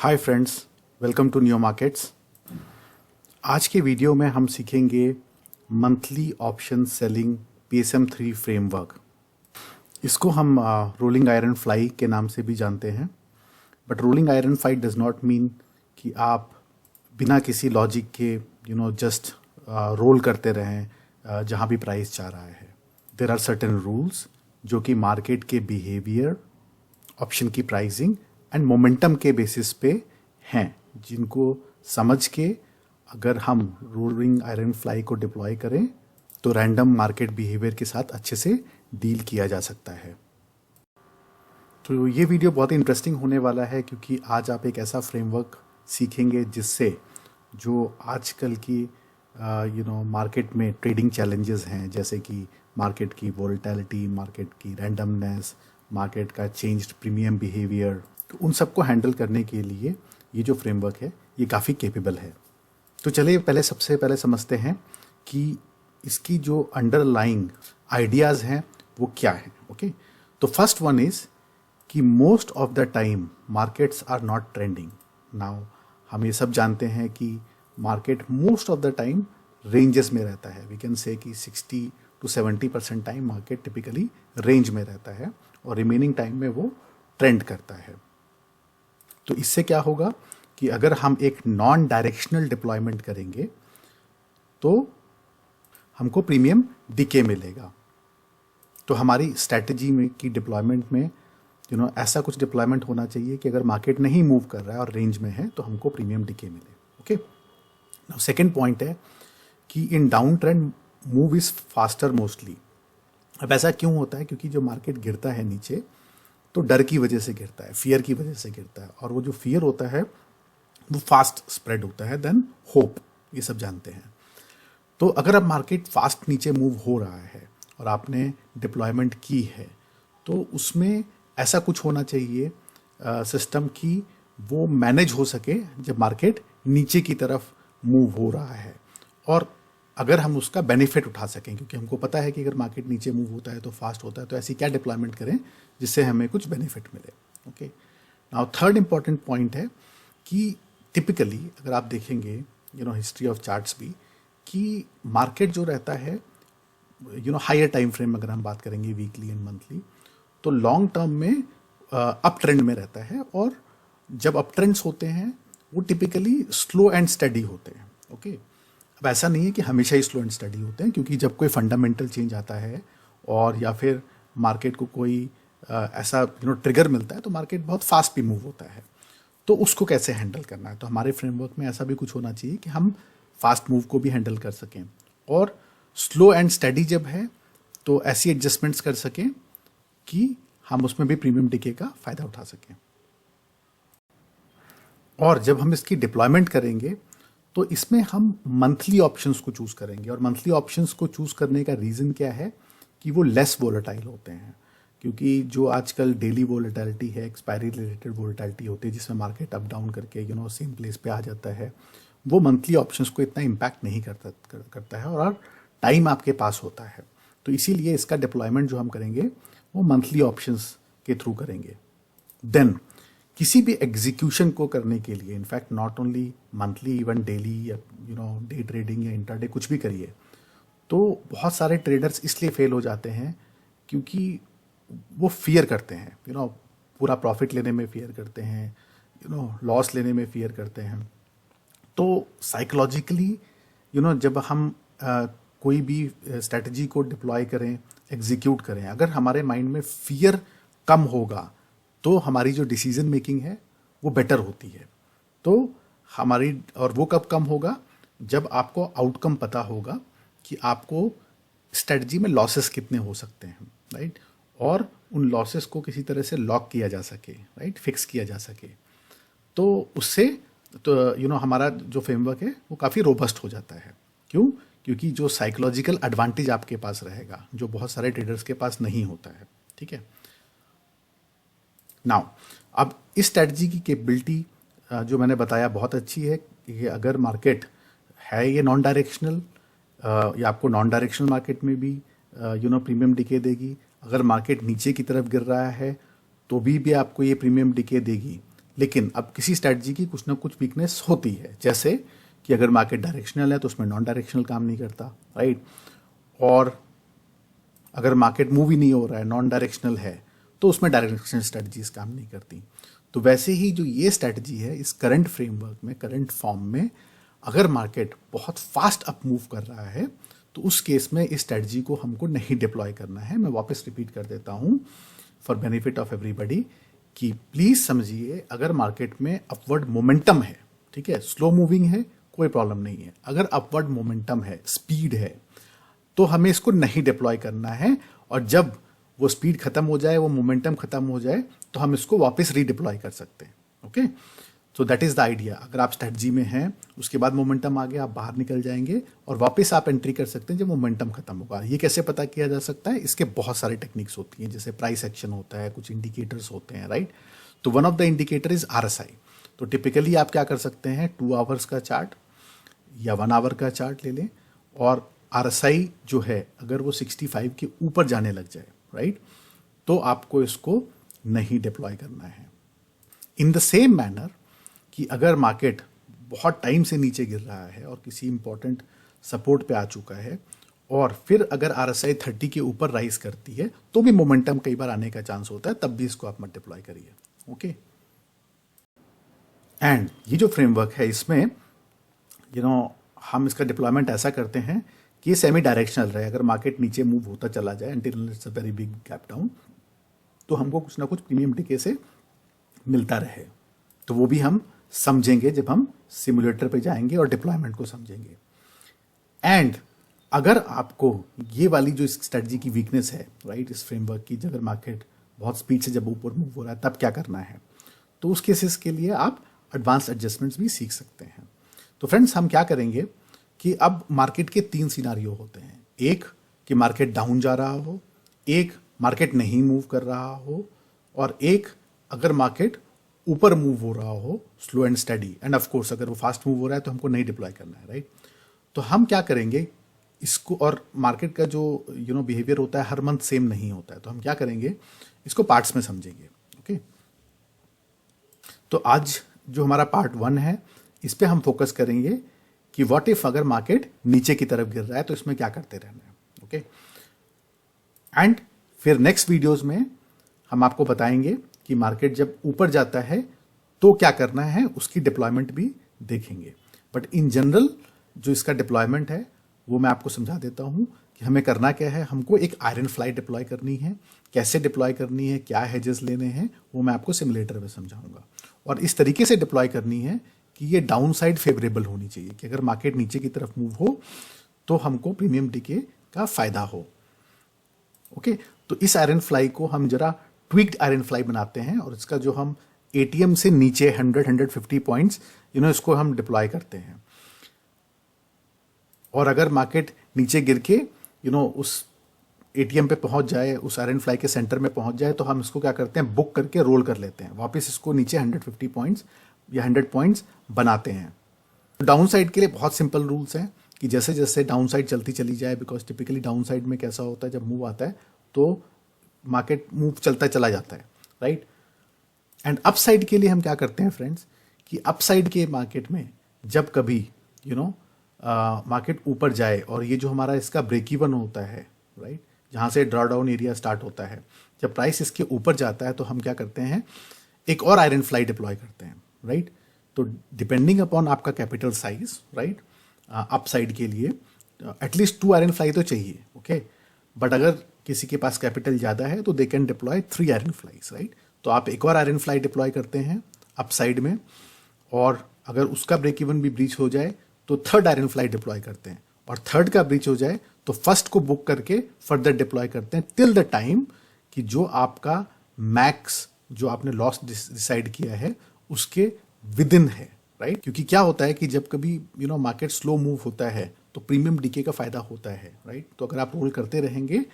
Hi friends, welcome to new markets. आज के video में हम सीखेंगे monthly option selling PSM3 framework. इसको हम रोलिंग आयरन फ्लाई के नाम से भी जानते हैं। But rolling iron fly does not mean कि आप बिना किसी लॉजिक के जस्ट रोल करते रहें जहाँ भी प्राइस जा रहा है। देयर आर सर्टेन रूल्स जो कि मार्केट के बिहेवियर, ऑप्शन की प्राइसिंग एंड मोमेंटम के बेसिस पे हैं, जिनको समझ के अगर हम रोलिंग आयरन फ्लाई को डिप्लॉय करें तो रैंडम मार्केट बिहेवियर के साथ अच्छे से डील किया जा सकता है। तो ये वीडियो बहुत ही इंटरेस्टिंग होने वाला है क्योंकि आज आप एक ऐसा फ्रेमवर्क सीखेंगे जिससे जो आजकल की मार्केट में ट्रेडिंग चैलेंजेस हैं, जैसे कि मार्केट की वोलेटिलिटी, मार्केट की रैंडमनेस, मार्केट का चेंज्ड प्रीमियम बिहेवियर, तो उन सबको हैंडल करने के लिए ये जो फ्रेमवर्क है ये काफ़ी कैपेबल है। तो चलिए सबसे पहले समझते हैं कि इसकी जो अंडरलाइंग आइडियाज़ हैं वो क्या है। ओके, तो फर्स्ट वन इज़ कि most of the time markets are not trending. Now हम ये सब जानते हैं कि market most of the time ranges में रहता है। वी कैन से कि 60 to 70% time market typically range में रहता है और रिमेनिंग टाइम में वो ट्रेंड करता है। तो इससे क्या होगा कि अगर हम एक नॉन डायरेक्शनल डिप्लॉयमेंट करेंगे तो हमको प्रीमियम डीके मिलेगा। तो हमारी स्ट्रैटेजी में की डिप्लॉयमेंट में ऐसा कुछ डिप्लॉयमेंट होना चाहिए कि अगर मार्केट नहीं मूव कर रहा है और रेंज में है तो हमको प्रीमियम डीके मिले। ओके, नाउ सेकंड पॉइंट है कि in down trend move is faster mostly. अब ऐसा क्यों होता है? क्योंकि जो मार्केट गिरता है नीचे तो डर की वजह से गिरता है, फियर की वजह से गिरता है, और वो जो फियर होता है वो फास्ट स्प्रेड होता है देन होप, ये सब जानते हैं। तो अगर अब मार्केट फास्ट नीचे मूव हो रहा है और आपने डिप्लॉयमेंट की है तो उसमें ऐसा कुछ होना चाहिए सिस्टम की वो मैनेज हो सके जब मार्केट नीचे की तरफ मूव हो रहा है, और अगर हम उसका बेनिफिट उठा सकें, क्योंकि हमको पता है कि अगर मार्केट नीचे मूव होता है तो फास्ट होता है, तो ऐसी क्या डिप्लॉयमेंट करें जिससे हमें कुछ बेनिफिट मिले। Okay, now third important point है कि टिपिकली अगर आप देखेंगे हिस्ट्री ऑफ चार्ट्स भी कि मार्केट जो रहता है हायर टाइम फ्रेम, अगर हम बात करेंगे वीकली एंड मंथली, तो लॉन्ग टर्म में अप ट्रेंड में रहता है, और जब अप ट्रेंड्स होते हैं वो टिपिकली स्लो एंड स्टडी होते हैं। ओके, अब ऐसा नहीं है कि हमेशा ही स्लो एंड स्टडी होते हैं, क्योंकि जब कोई फंडामेंटल चेंज आता है और या फिर मार्केट को कोई ऐसा ट्रिगर मिलता है तो मार्केट बहुत फास्ट भी मूव होता है। तो उसको कैसे हैंडल करना है? तो हमारे फ्रेमवर्क में ऐसा भी कुछ होना चाहिए कि हम फास्ट मूव को भी हैंडल कर सकें, और स्लो एंड स्टडी जब है तो ऐसी एडजस्टमेंट्स कर सकें कि हम उसमें भी प्रीमियम डीके का फायदा उठा सकें। और जब हम इसकी डिप्लॉयमेंट करेंगे तो इसमें हम मंथली ऑप्शंस को चूज करेंगे, और मंथली ऑप्शंस को चूज करने का रीज़न क्या है कि वो लेस वोलेटाइल होते हैं, क्योंकि जो आजकल डेली वोलेटिलिटी है, एक्सपायरी रिलेटेड वोलेटिलिटी होती है जिसमें मार्केट अप डाउन करके सेम प्लेस पे आ जाता है, वो मंथली ऑप्शंस को इतना इम्पैक्ट नहीं करता है और टाइम आपके पास होता है। तो इसीलिए इसका डिप्लॉयमेंट जो हम करेंगे वो मंथली ऑप्शंस के थ्रू करेंगे। देन किसी भी एग्जीक्यूशन को करने के लिए, in fact not only monthly, even daily या डे ट्रेडिंग या इंट्राडे कुछ भी करिए, तो बहुत सारे ट्रेडर्स इसलिए फेल हो जाते हैं क्योंकि वो फियर करते हैं, पूरा प्रॉफिट लेने में फियर करते हैं, लॉस लेने में फियर करते हैं। तो साइकोलॉजिकली जब हम कोई भी स्ट्रेटजी को डिप्लॉय करें, एग्जीक्यूट करें, अगर हमारे माइंड में फियर कम होगा तो हमारी जो डिसीजन मेकिंग है वो बेटर होती है। तो हमारी, और वो कब कम होगा? जब आपको आउटकम पता होगा कि आपको स्ट्रेटजी में लॉसेस कितने हो सकते हैं, राइट, और उन लॉसेस को किसी तरह से लॉक किया जा सके, राइट, फिक्स किया जा सके। तो उससे तो हमारा जो फ्रेमवर्क है वो काफ़ी रोबस्ट हो जाता है। क्यों? क्योंकि जो साइकोलॉजिकल एडवांटेज आपके पास रहेगा जो बहुत सारे ट्रेडर्स के पास नहीं होता है। ठीक है, नाउ अब इस स्ट्रेटजी की कैपेबिलिटी जो मैंने बताया बहुत अच्छी है कि अगर मार्केट है ये नॉन डायरेक्शनल, या आपको नॉन डायरेक्शनल मार्केट में भी प्रीमियम डीके देगी। अगर मार्केट नीचे की तरफ गिर रहा है तो भी आपको ये प्रीमियम डीके देगी। लेकिन अब किसी स्ट्रैटेजी की कुछ ना कुछ वीकनेस होती है, जैसे कि अगर मार्केट डायरेक्शनल है तो उसमें नॉन डायरेक्शनल काम नहीं करता, राइट। और अगर मार्केट मूव ही नहीं हो रहा है, नॉन डायरेक्शनल है, तो उसमें डायरेक्शनल स्ट्रैटेजीज काम नहीं करती। तो वैसे ही जो ये स्ट्रैटेजी है इस करंट फ्रेमवर्क में, करंट फॉर्म में, अगर मार्केट बहुत फास्ट अप मूव कर रहा है तो उस केस में इस स्ट्रैटेजी को हमको नहीं डिप्लॉय करना है। मैं वापस रिपीट कर देता हूं फॉर बेनिफिट ऑफ एवरीबडी कि प्लीज समझिए, अगर मार्केट में अपवर्ड मोमेंटम है, ठीक है, स्लो मूविंग है, कोई प्रॉब्लम नहीं है। अगर अपवर्ड मोमेंटम है, स्पीड है, तो हमें इसको नहीं डिप्लॉय करना है, और जब वो स्पीड खत्म हो जाए, वो मोमेंटम खत्म हो जाए, तो हम इसको वापस रीडिप्लॉय कर सकते हैं। Okay, so that is the idea. अगर आप स्ट्रेटजी में हैं, उसके बाद मोमेंटम आ गया, आप बाहर निकल जाएंगे और वापस आप एंट्री कर सकते हैं जब मोमेंटम खत्म होगा। ये कैसे पता किया जा सकता है? इसके बहुत सारे टेक्निक्स होती हैं, जैसे प्राइस एक्शन होता है, कुछ इंडिकेटर्स होते हैं, राइट। तो one of the indicator is RSI। तो टिपिकली आप क्या कर सकते हैं, 2 आवर्स का चार्ट या 1 आवर का चार्ट ले लें, और RSI जो है अगर वो 65 के ऊपर जाने लग जाए, राइट, तो आपको इसको नहीं डिप्लॉय करना है। इन द सेम मैनर कि अगर मार्केट बहुत टाइम से नीचे गिर रहा है और किसी इंपॉर्टेंट सपोर्ट पे आ चुका है, और फिर अगर RSI 30 के ऊपर राइज करती है, तो भी मोमेंटम कई बार आने का चांस होता है, तब भी इसको आप मत डिप्लॉय करिए। ओके, एंड ये जो फ्रेमवर्क है इसमें हम इसका डिप्लॉयमेंट ऐसा करते हैं कि ये सेमी डायरेक्शनल रहे। अगर मार्केट नीचे मूव होता चला जाए until it's a very big gap down, तो हमको कुछ ना कुछ प्रीमियम डिके से मिलता रहे। तो वो भी हम समझेंगे जब हम सिमुलेटर पे जाएंगे और डिप्लॉयमेंट को समझेंगे। एंड अगर आपको ये वाली जो इस स्ट्रेटजी की वीकनेस है, राइट, इस फ्रेमवर्क की, अगर मार्केट बहुत स्पीड से जब ऊपर मूव हो रहा है तब क्या करना है, तो उस केसेस के लिए आप एडवांस एडजस्टमेंट्स भी सीख सकते हैं। तो फ्रेंड्स, हम क्या करेंगे कि अब मार्केट के 3 सिनारियो होते हैं। एक कि मार्केट डाउन जा रहा हो, एक मार्केट नहीं मूव कर रहा हो, और एक अगर मार्केट ऊपर मूव हो रहा हो, slow and study. End of course अगर वो फास्ट मूव हो रहा है तो हमको नहीं डिप्लॉय करना है, राइट। तो हम क्या करेंगे इसको, और मार्केट का जो बिहेवियर होता है हर मंथ सेम नहीं होता है, तो हम क्या करेंगे इसको पार्ट्स में समझेंगे। ओके, तो आज जो हमारा पार्ट 1 है, इस पे हम फोकस करेंगे कि व्हाट इफ अगर मार्केट नीचे की तरफ गिर रहा है तो इसमें क्या करते रहना है। ओके, एंड फिर नेक्स्ट वीडियोस में हम आपको बताएंगे कि मार्केट जब ऊपर जाता है तो क्या करना है, उसकी डिप्लॉयमेंट भी देखेंगे। बट इन जनरल जो इसका डिप्लॉयमेंट है वो मैं आपको समझा देता हूं कि हमें करना क्या है। हमको एक आयरन फ्लाई डिप्लॉय करनी है, कैसे डिप्लॉय करनी है, क्या हेजेस लेने हैं, वो मैं आपको सिमुलेटर में समझाऊंगा। और इस तरीके से डिप्लॉय करनी है कि ये डाउन साइड फेवरेबल होनी चाहिए, कि अगर मार्केट नीचे की तरफ मूव हो तो हमको प्रीमियम डिके का फायदा हो। ओके, तो इस आयरन फ्लाई को हम जरा ट्विक्ड आयरन फ्लाई बनाते हैं, और इसका जो हम ATM से नीचे 100-150 पॉइंट्स इसको हम डिप्लॉय करते हैं। और अगर मार्केट नीचे गिर के उस ATM पे पहुंच जाए, उस आयरन फ्लाई के सेंटर में पहुंच जाए, तो हम इसको क्या करते हैं, बुक करके रोल कर लेते हैं, वापस इसको नीचे 150 पॉइंट्स या 100 पॉइंट्स बनाते हैं। डाउन साइड के लिए बहुत सिंपल रूल्स हैं कि जैसे जैसे डाउन साइड चलती चली जाए, बिकॉज टिपिकली डाउन साइड में कैसा होता है, जब मूव आता है तो मार्केट मूव चलता चला जाता है, राइट। एंड अप साइड के लिए हम क्या करते हैं फ्रेंड्स, कि अप साइड के मार्केट में जब कभी मार्केट ऊपर जाए और ये जो हमारा इसका ब्रेक इवन होता है, राइट, जहाँ से ड्रॉ डाउन एरिया स्टार्ट होता है, जब प्राइस इसके ऊपर जाता है तो हम क्या करते हैं, एक और आयरन फ्लाई डिप्लॉय करते हैं, राइट। तो डिपेंडिंग अपॉन आपका capital size, right, up side के लिए एटलीस्ट 2 आयरन फ्लाई तो चाहिए। ओके, बट अगर किसी के पास कैपिटल ज़्यादा है तो they can deploy 3 iron flies, right. तो आप एक और आयरन फ्लाई डिप्लॉय करते हैं अप साइड में, और अगर उसका ब्रेक इवन भी ब्रीच हो जाए तो 3rd आयरन फ्लाई डिप्लॉय करते हैं, और 3rd का ब्रीच हो जाए तो फर्स्ट को बुक करके फर्दर डिप्लॉय करते हैं टिल द टाइम कि जो आपका मैक्स जो आपने लॉस डिसाइड किया है उसके विद इन है, राइट। क्योंकि क्या होता है कि जब कभी मार्केट स्लो मूव होता है तो प्रीमियम डीके का फायदा होता है, राइट। तो अगर आप रोल करते रहेंगे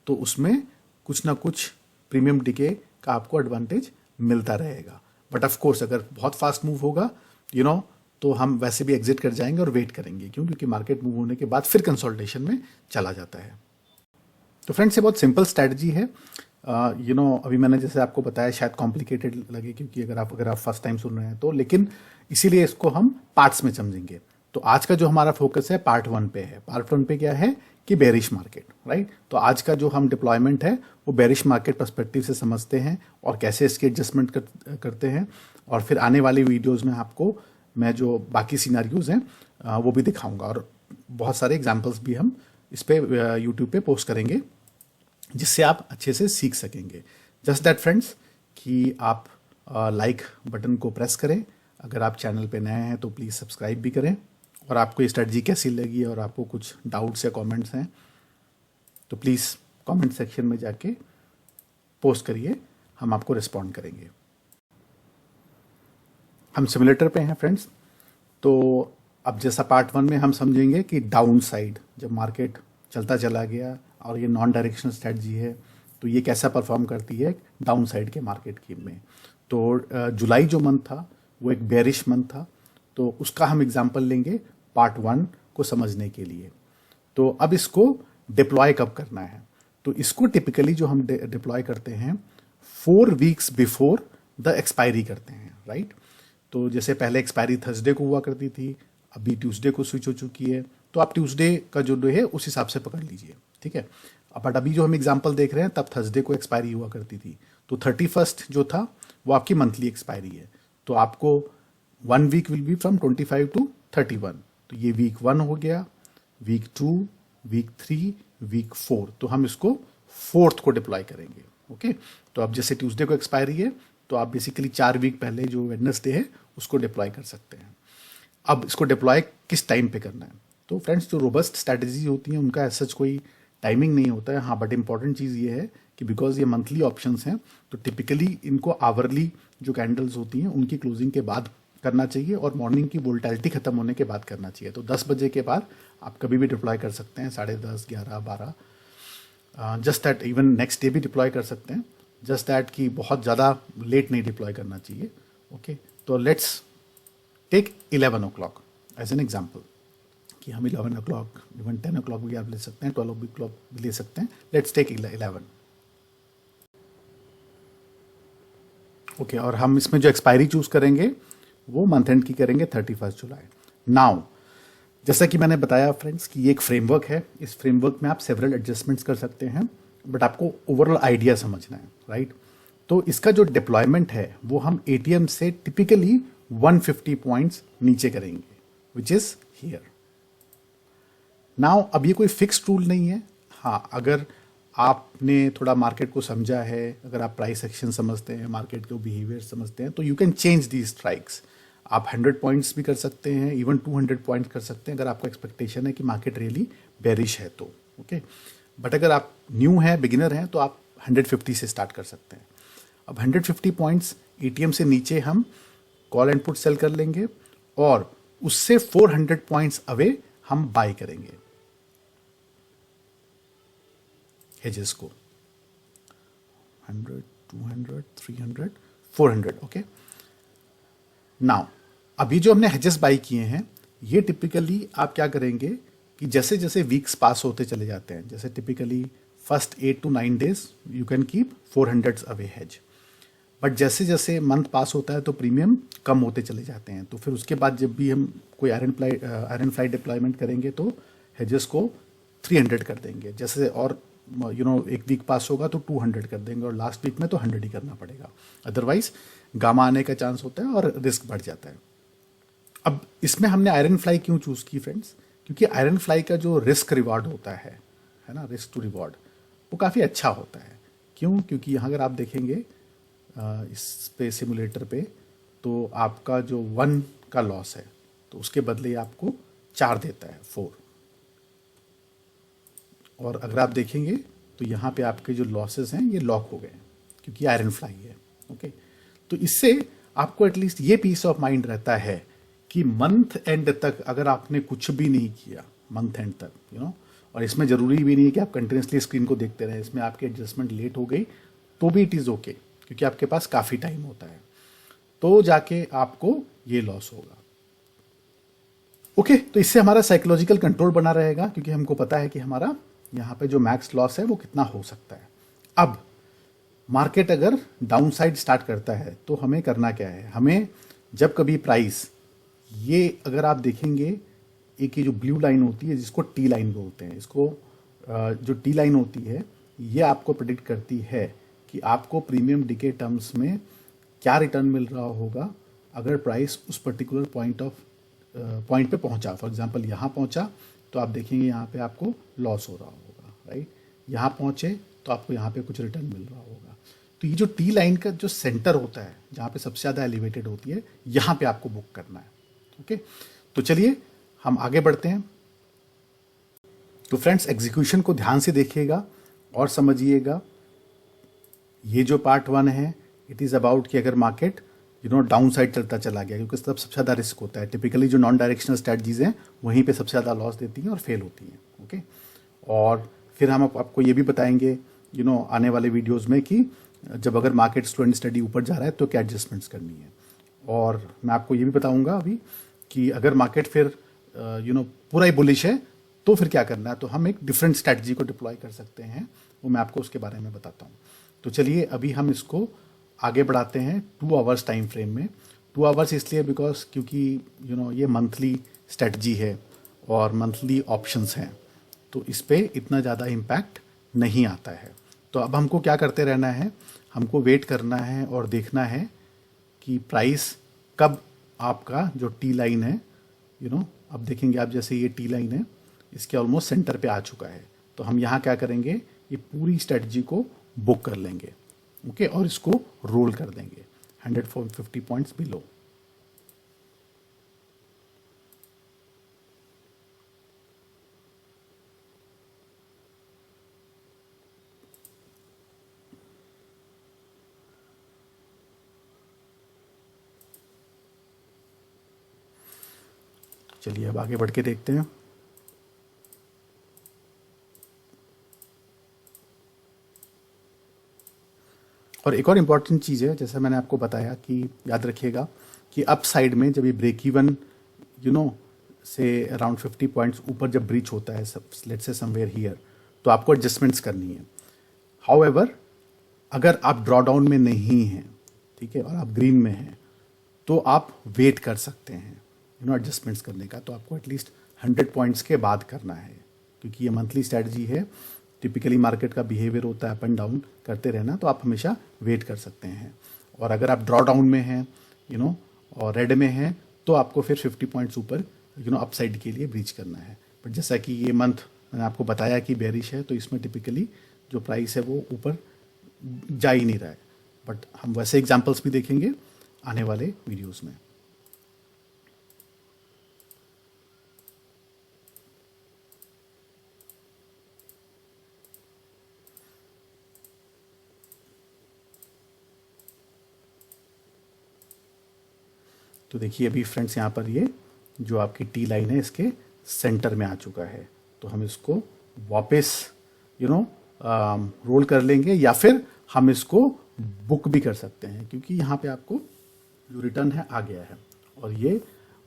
तो उसमें कुछ ना कुछ प्रीमियम डीके का आपको एडवांटेज मिलता रहेगा। बट ऑफ कोर्स अगर बहुत फास्ट मूव होगा तो हम वैसे भी एग्जिट कर जाएंगे और वेट करेंगे, क्योंकि मार्केट मूव होने के बाद फिर कंसोलिडेशन में चला जाता है। तो फ्रेंड्स, ये बहुत सिंपल स्ट्रैटेजी है अभी मैंने जैसे आपको बताया, शायद कॉम्प्लिकेटेड लगे क्योंकि अगर आप फर्स्ट टाइम सुन रहे हैं तो, लेकिन इसीलिए इसको हम पार्ट्स में समझेंगे। तो आज का जो हमारा फोकस है पार्ट 1 पे है। पार्ट 1 पे क्या है कि बेरिश मार्केट, राइट। तो आज का जो हम डिप्लॉयमेंट है वो बेरिश मार्केट पर्सपेक्टिव से समझते हैं और कैसे इसकी एडजस्टमेंट करते हैं। और फिर आने वाली वीडियोज़ में आपको मैं जो बाकी सिनारियोज हैं वो भी दिखाऊंगा, और बहुत सारे एग्जाम्पल्स भी हम इस पे यूट्यूब पे पोस्ट करेंगे जिससे आप अच्छे से सीख सकेंगे। जस्ट दैट फ्रेंड्स कि आप लाइक बटन को प्रेस करें। अगर आप चैनल पे नए हैं तो प्लीज़ सब्सक्राइब भी करें। और आपको ये स्ट्रेटजी कैसी लगी और आपको कुछ डाउट्स या कमेंट्स हैं तो प्लीज़ कमेंट सेक्शन में जाके पोस्ट करिए, हम आपको रिस्पॉन्ड करेंगे। हम सिमुलेटर पे हैं फ्रेंड्स। तो अब जैसा पार्ट 1 में हम समझेंगे कि डाउन साइड जब मार्केट चलता चला गया और ये नॉन डायरेक्शनल स्ट्रेटजी है तो ये कैसा परफॉर्म करती है डाउन साइड के मार्केट की में। तो जुलाई जो मंथ था वो एक बेरिश मंथ था, तो उसका हम एग्जांपल लेंगे पार्ट 1 को समझने के लिए। तो अब इसको डिप्लॉय कब करना है, तो इसको टिपिकली जो हम डिप्लॉय करते हैं 4 वीक्स बिफोर द एक्सपायरी करते हैं, राइट। तो जैसे पहले एक्सपायरी थर्सडे को हुआ करती थी, अभी ट्यूसडे को स्विच हो चुकी है, तो आप ट्यूसडे का जो डे है उस हिसाब से पकड़ लीजिए, ठीक है। बट अभी जो हम एग्जांपल देख रहे हैं तब थर्सडे को एक्सपायरी हुआ करती थी, तो 31st जो था वो आपकी मंथली एक्सपायरी है। तो आपको 1 week will be from 25 to 31। तो ये वीक 1 हो गया, वीक 2, वीक 3, वीक 4। तो हम इसको 4th को डिप्लॉय करेंगे, ओके। तो अब जैसे ट्यूसडे को एक्सपायरी है तो आप बेसिकली 4 वीक पहले जो वेडनेसडे है उसको डिप्लॉय कर सकते हैं। अब इसको डिप्लॉय किस टाइम पे करना है, तो फ्रेंड्स जो रोबस्ट स्ट्रैटेजी होती हैं उनका ऐसा कोई टाइमिंग नहीं होता है। हाँ, बट इंपॉर्टेंट चीज़ ये है कि बिकॉज ये मंथली ऑप्शंस हैं तो टिपिकली इनको आवरली जो कैंडल्स होती हैं उनकी क्लोजिंग के बाद करना चाहिए और मॉर्निंग की वोलेटिलिटी खत्म होने के बाद करना चाहिए। तो 10 बजे के बाद आप कभी भी डिप्लॉय कर सकते हैं, 10:30, 11, 12। Just that even next day भी डिप्लॉय कर सकते हैं, जस्ट दैट कि बहुत ज़्यादा लेट नहीं डिप्लॉय करना चाहिए, ओके। तो let's take 11 o'clock as an example कि हम 11 o'clock, इवन 10 o'clock भी आप ले सकते हैं, 12 o'clock भी ले सकते हैं। Let's take 11, okay. और हम इसमें जो एक्सपायरी चूज करेंगे वो मंथ एंड की करेंगे 31 जुलाई। नाउ जैसा कि मैंने बताया फ्रेंड्स कि ये एक फ्रेमवर्क है, इस फ्रेमवर्क में आप सेवरल एडजस्टमेंट्स कर सकते हैं, बट आपको ओवरऑल आइडिया समझना है, राइट। तो इसका जो डिप्लॉयमेंट है वो हम एटीएम से टिपिकली 150 पॉइंट्स नीचे करेंगे, विच इज हियर। नाउ अब ये कोई फिक्स्ड रूल नहीं है। हाँ, अगर आपने थोड़ा मार्केट को समझा है, अगर आप प्राइस एक्शन समझते हैं, मार्केट के बिहेवियर समझते हैं, तो you can change the strikes. आप 100 पॉइंट्स भी कर सकते हैं, इवन 200 पॉइंट कर सकते हैं अगर आपको एक्सपेक्टेशन है कि मार्केट रियली बेरिश है तो, ओके। बट अगर आप न्यू हैं, बिगिनर हैं, तो आप 150 से स्टार्ट कर सकते हैं। अब 150 पॉइंट्स एटीएम से नीचे हम कॉल एंड पुट सेल कर लेंगे और उससे 400 पॉइंट्स अवे हम बाय करेंगे हेजेस को, 100, 200, 300, 400, ओके। नाउ अभी जो हमने हेजेस बाई किए हैं ये टिपिकली आप क्या करेंगे कि जैसे जैसे वीक्स पास होते चले जाते हैं, जैसे typically first 8 to 9 days you can keep 400 away hedge, but जैसे जैसे मंथ पास होता है तो प्रीमियम कम होते चले जाते हैं। तो फिर उसके बाद जब भी हम कोई आयरन फ्लाई डिप्लॉयमेंट करेंगे तो हेजेस को 300 कर देंगे, जैसे और एक वीक पास होगा तो 200 कर देंगे और लास्ट वीक में तो 100 ही करना पड़ेगा, अदरवाइज गामा आने का चांस होता है और रिस्क बढ़ जाता है। अब इसमें हमने आयरन फ्लाई क्यों चूज की फ्रेंड्स, क्योंकि आयरन फ्लाई का जो रिस्क रिवॉर्ड होता है ना, रिस्क टू रिवॉर्ड, वो काफ़ी अच्छा होता है। क्यों? क्योंकि यहाँ अगर आप देखेंगे इस पे सिमुलेटर पे, तो आपका जो 1 का लॉस है तो उसके बदले आपको 4 देता है, 4। और अगर आप देखेंगे तो यहाँ पे आपके जो लॉसेस हैं ये लॉक हो गए हैं क्योंकि आयरन फ्लाई है, ओके। तो इससे आपको एटलीस्ट ये पीस ऑफ माइंड रहता है कि मंथ एंड तक अगर आपने कुछ भी नहीं किया मंथ एंड तक, और इसमें जरूरी भी नहीं है कि आप कंटिन्यूसली स्क्रीन को देखते रहें, इसमें आपकी एडजस्टमेंट लेट हो गई तो भी इट इज़ ओके, क्योंकि आपके पास काफ़ी टाइम होता है, तो जाके आपको ये लॉस होगा, ओके। तो इससे हमारा साइकोलॉजिकल कंट्रोल बना रहेगा क्योंकि हमको पता है कि हमारा यहाँ पे जो मैक्स लॉस है वो कितना हो सकता है। अब मार्केट अगर डाउन साइड स्टार्ट करता है तो हमें करना क्या है, हमें जब कभी प्राइस, ये अगर आप देखेंगे एक ये जो ब्लू लाइन होती है जिसको टी लाइन बोलते हैं, इसको जो टी लाइन होती है ये आपको प्रेडिक्ट करती है कि आपको प्रीमियम डिके टर्म्स में क्या रिटर्न मिल रहा होगा अगर प्राइस उस पर्टिकुलर पॉइंट पे पहुंचा। फॉर एग्जांपल यहाँ पहुंचा तो आप देखेंगे यहाँ पे आपको लॉस हो रहा होगा, राइट। यहाँ पहुंचे तो आपको यहाँ पे कुछ रिटर्न मिल रहा होगा। तो ये जो टी लाइन का जो सेंटर होता है जहाँ पे सबसे ज़्यादा एलिवेटेड होती है, यहाँ पे आपको बुक करना है। ओके, तो चलिए हम आगे बढ़ते हैं। तो फ्रेंड्स, एग्जीक्यूशन को ध्यान से देखिएगा और समझिएगा। ये जो पार्ट 1 है, इट इज़ अबाउट कि अगर मार्केट डाउन साइड चलता चला गया, क्योंकि तब सबसे ज़्यादा रिस्क होता है। टिपिकली जो नॉन डायरेक्शनल स्ट्रैटेजीज हैं वहीं पे सबसे ज़्यादा लॉस देती हैं और फेल होती हैं। ओके, और फिर हम आपको ये भी बताएंगे आने वाले वीडियोज़ में कि जब अगर मार्केट स्टूडेंट स्टडी ऊपर जा रहा है तो क्या एडजस्टमेंट्स करनी है। और मैं आपको ये भी बताऊंगा अभी कि अगर मार्केट फिर पूरा ही बुलिश है तो फिर क्या करना है। तो हम एक डिफरेंट स्ट्रैटेजी को डिप्लॉय कर सकते हैं, वो मैं आपको उसके बारे में बताता हूँ। तो चलिए अभी हम इसको आगे बढ़ाते हैं 2 आवर्स टाइम फ्रेम में। 2 आवर्स इसलिए बिकॉज क्योंकि ये मंथली स्ट्रैटेजी है और मंथली ऑप्शंस हैं, तो इस पर इतना ज़्यादा इम्पैक्ट नहीं आता है। तो अब हमको क्या करते रहना है, हमको वेट करना है और देखना है कि प्राइस कब आपका जो टी लाइन है, अब देखेंगे आप, जैसे ये टी लाइन है इसके ऑलमोस्ट सेंटर पे आ चुका है। तो हम यहाँ क्या करेंगे, ये पूरी स्ट्रेटजी को बुक कर लेंगे। ओके, और इसको रोल कर देंगे 150 पॉइंट्स बिलो। चलिए अब आगे बढ़ के देखते हैं। और एक और इम्पॉर्टेंट चीज़ है, जैसा मैंने आपको बताया कि याद रखिएगा कि अप साइड में जब ये ब्रेक इवन से अराउंड 50 पॉइंट्स ऊपर जब ब्रीच होता है, लेट्स से समवेयर हियर, तो आपको एडजस्टमेंट्स करनी है। हाउएवर अगर आप ड्रॉ डाउन में नहीं हैं, ठीक है, और आप ग्रीन में हैं, तो आप वेट कर सकते हैं एडजस्टमेंट्स करने का। तो आपको एटलीस्ट 100 पॉइंट्स के बाद करना है, क्योंकि ये मंथली स्ट्रैटेजी है। टिपिकली मार्केट का बिहेवियर होता है अप एंड डाउन करते रहना, तो आप हमेशा वेट कर सकते हैं। और अगर आप ड्रॉ डाउन में हैं और रेड में हैं, तो आपको फिर 50 पॉइंट्स ऊपर अपसाइड के लिए ब्रीच करना है। बट जैसा कि ये मंथ मैंने आपको बताया कि बेरिश है, तो इसमें टिपिकली जो प्राइस है वो ऊपर जा ही नहीं रहा है। बट हम वैसे एग्जाम्पल्स भी देखेंगे आने वाले वीडियोज़ में। तो देखिए अभी फ्रेंड्स, यहाँ पर ये जो आपकी टी लाइन है इसके सेंटर में आ चुका है। तो हम इसको वापस रोल कर लेंगे, या फिर हम इसको बुक भी कर सकते हैं, क्योंकि यहाँ पे आपको जो रिटर्न है आ गया है। और ये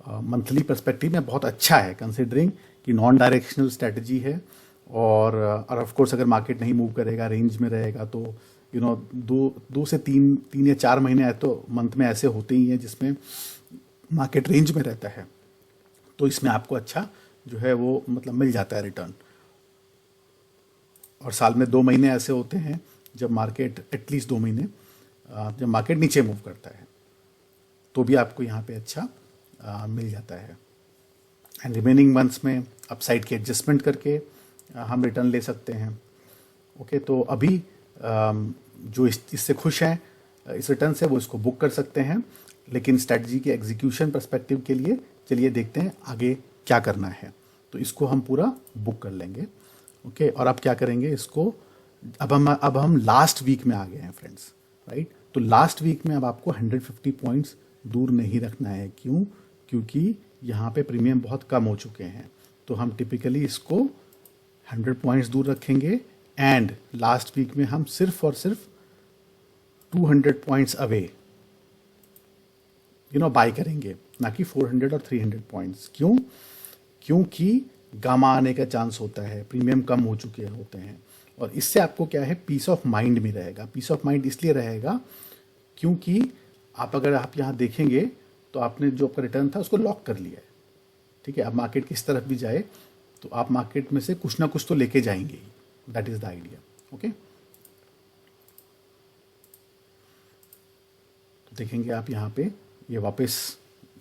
मंथली पर्सपेक्टिव में बहुत अच्छा है, कंसिडरिंग कि नॉन डायरेक्शनल स्ट्रेटजी है। और ऑफ कोर्स अगर मार्केट नहीं मूव करेगा, रेंज में रहेगा, तो दो से तीन या 4 महीने तो मंथ में ऐसे होते ही हैं जिसमें मार्केट रेंज में रहता है। तो इसमें आपको अच्छा जो है वो मतलब मिल जाता है रिटर्न। और साल में 2 महीने ऐसे होते हैं जब मार्केट, एटलीस्ट 2 महीने जब मार्केट नीचे मूव करता है, तो भी आपको यहाँ पे अच्छा मिल जाता है। एंड रिमेनिंग मंथ्स में अपसाइड की एडजस्टमेंट करके हम रिटर्न ले सकते हैं। ओके, तो अभी जो इससे खुश हैं इस रिटर्न से, वो इसको बुक कर सकते हैं। लेकिन स्ट्रैटेजी के एग्जीक्यूशन पर्सपेक्टिव के लिए चलिए देखते हैं आगे क्या करना है। तो इसको हम पूरा बुक कर लेंगे। ओके, और अब क्या करेंगे, इसको अब हम लास्ट वीक में आ गए हैं फ्रेंड्स, राइट। तो लास्ट वीक में अब आपको 150 पॉइंट्स दूर नहीं रखना है। क्यों? क्योंकि यहाँ पे प्रीमियम बहुत कम हो चुके हैं। तो हम टिपिकली इसको 100 पॉइंट्स दूर रखेंगे, एंड लास्ट वीक में हम सिर्फ और सिर्फ 200 पॉइंट्स अवे बाय करेंगे, ना कि 400 और 300 पॉइंट्स। क्यों? क्योंकि गामा आने का चांस होता है, प्रीमियम कम हो चुके होते हैं। और इससे आपको क्या है, पीस ऑफ माइंड में रहेगा। पीस ऑफ माइंड इसलिए रहेगा क्योंकि अगर आप यहाँ देखेंगे तो आपने जो आपका रिटर्न था उसको लॉक कर लिया है, ठीक है। अब मार्केट किस तरफ भी जाए तो आप मार्केट में से कुछ ना कुछ तो लेके जाएंगे ही, that is the idea. Okay, तो देखेंगे आप यहाँ पे ये वापस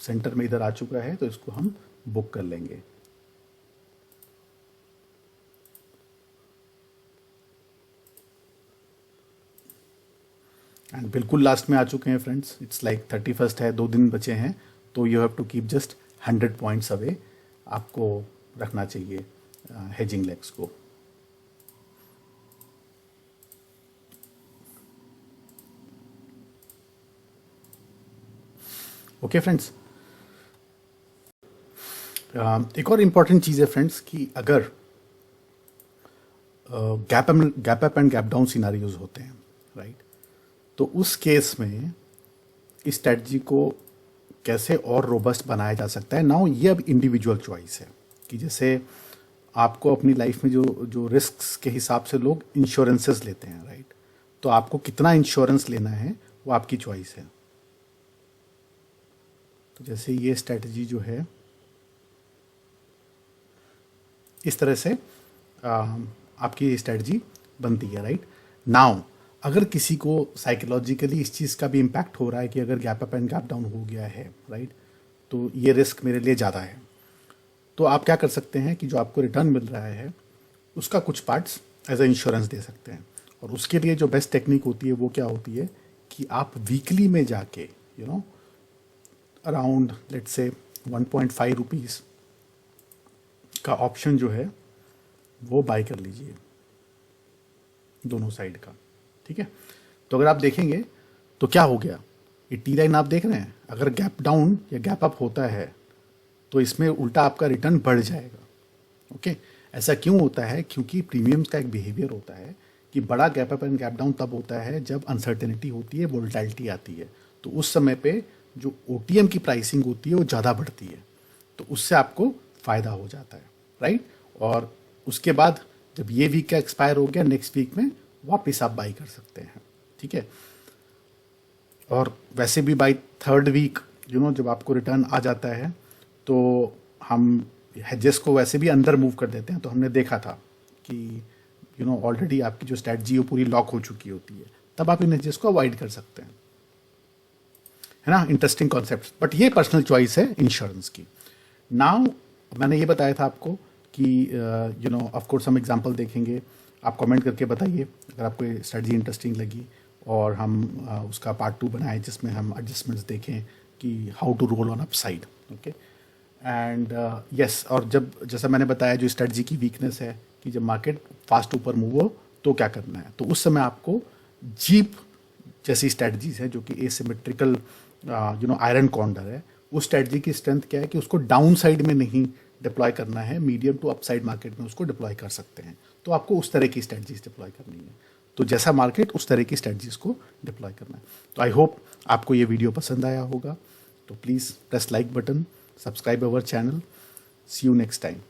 सेंटर में इधर आ चुका है, तो इसको हम बुक कर लेंगे। एंड बिल्कुल लास्ट में आ चुके हैं फ्रेंड्स, इट्स लाइक 31st है, 2 दिन बचे हैं, तो you have to keep just 100 points away, आपको रखना चाहिए हेजिंग लेग्स को। ओके फ्रेंड्स, एक और इम्पॉर्टेंट चीज़ है फ्रेंड्स कि अगर gap up and gap down scenarios होते हैं, राइट, तो उस केस में इस स्ट्रेटजी को कैसे और रोबस्ट बनाया जा सकता है। नाउ ये अब इंडिविजुअल चॉइस है कि जैसे आपको अपनी लाइफ में जो जो रिस्क्स के हिसाब से लोग इंश्योरेंसेस लेते हैं, राइट, तो आपको कितना इंश्योरेंस लेना है वो आपकी चॉइस है। तो जैसे ये स्ट्रेटजी जो है इस तरह से आपकी स्ट्रेटजी बनती है, राइट। नाउ अगर किसी को साइकोलॉजिकली इस चीज़ का भी इम्पैक्ट हो रहा है कि अगर gap up and gap down हो गया है, राइट, तो ये रिस्क मेरे लिए ज़्यादा है, तो आप क्या कर सकते हैं कि जो आपको रिटर्न मिल रहा है उसका कुछ पार्ट्स एज अ इंश्योरेंस दे सकते हैं। और उसके लिए जो बेस्ट टेक्निक होती है वो क्या होती है कि आप वीकली में जाके अराउंड लेट्स से 1.5 रुपीज़ का ऑप्शन जो है वो बाय कर लीजिए दोनों साइड का, ठीक है। तो अगर आप देखेंगे तो क्या हो गया, ये टी लाइन आप देख रहे हैं, अगर गैप डाउन या गैप अप होता है तो इसमें उल्टा आपका रिटर्न बढ़ जाएगा। ओके, ऐसा क्यों होता है, क्योंकि प्रीमियम्स का एक बिहेवियर होता है कि बड़ा gap up and gap down तब होता है जब अनसर्टेनिटी होती है, वोलेटिलिटी आती है, तो उस समय पे जो ओटीएम की प्राइसिंग होती है वो ज़्यादा बढ़ती है, तो उससे आपको फ़ायदा हो जाता है, राइट। और उसके बाद जब ये वीक का एक्सपायर हो गया, नेक्स्ट वीक में वापस आप बाई कर सकते हैं, ठीक है। और वैसे भी बाई 3rd वीक जब आपको रिटर्न आ जाता है तो हम हेजेस को वैसे भी अंदर मूव कर देते हैं, तो हमने देखा था कि ऑलरेडी आपकी जो स्ट्रैटेजी वो पूरी लॉक हो चुकी होती है, तब आप इन हेजेस को अवॉइड कर सकते हैं, है ना। इंटरेस्टिंग कॉन्सेप्ट, बट ये पर्सनल चॉइस है इंश्योरेंस की। नाउ मैंने ये बताया था आपको कि ऑफ कोर्स हम एग्जांपल देखेंगे, आप कमेंट करके बताइए अगर आपको ये स्ट्रेटजी इंटरेस्टिंग लगी, और हम उसका पार्ट 2 बनाएं जिसमें हम एडजस्टमेंट्स देखें कि how to roll on up side. Okay, and yes, और जब जैसा मैंने बताया जो स्ट्रेटजी की वीकनेस है कि जब मार्केट फास्ट ऊपर मूव हो तो क्या करना है, तो उस समय आपको जीप जैसी स्ट्रेटजीज है जो कि एसिमेट्रिकल आयरन कॉन्डर है, उस स्ट्रेटजी की स्ट्रेंथ क्या है कि उसको डाउन साइड में नहीं डिप्लॉय करना है, मीडियम टू अपसाइड मार्केट में उसको डिप्लॉय कर सकते हैं। तो आपको उस तरह की स्ट्रेटजीज डिप्लॉय करनी है, तो जैसा मार्केट उस तरह की स्ट्रेटजीज को डिप्लॉय करना है। तो आई होप आपको ये वीडियो पसंद आया होगा, तो please press like button, subscribe our channel, see you next time.